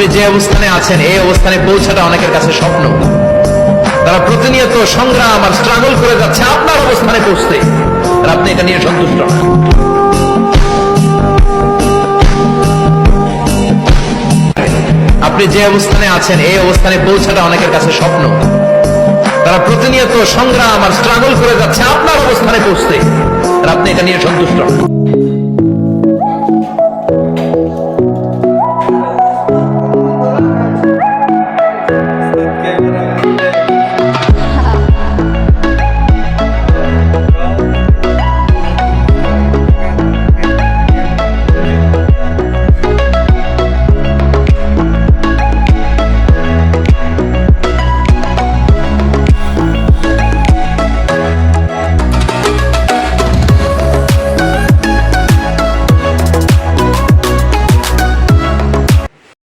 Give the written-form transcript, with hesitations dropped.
আপনি যে অবস্থানে আছেন এই অবস্থানে পৌঁছাটা অনেকের কাছে স্বপ্ন। তারা প্রতিনিয়ত সংগ্রাম আর স্ট্রাগল করে যাচ্ছে আপনার অবস্থানে পৌঁছতে, আর আপনি এটা নিয়ে সন্তুষ্ট না। আপনি যে অবস্থানে আছেন এই অবস্থানে পৌঁছাটা অনেকের কাছে স্বপ্ন। তারা প্রতিনিয়ত সংগ্রাম আর স্ট্রাগল করে যাচ্ছে আপনার অবস্থানে পৌঁছতে, আর আপনি এটা নিয়ে সন্তুষ্ট না।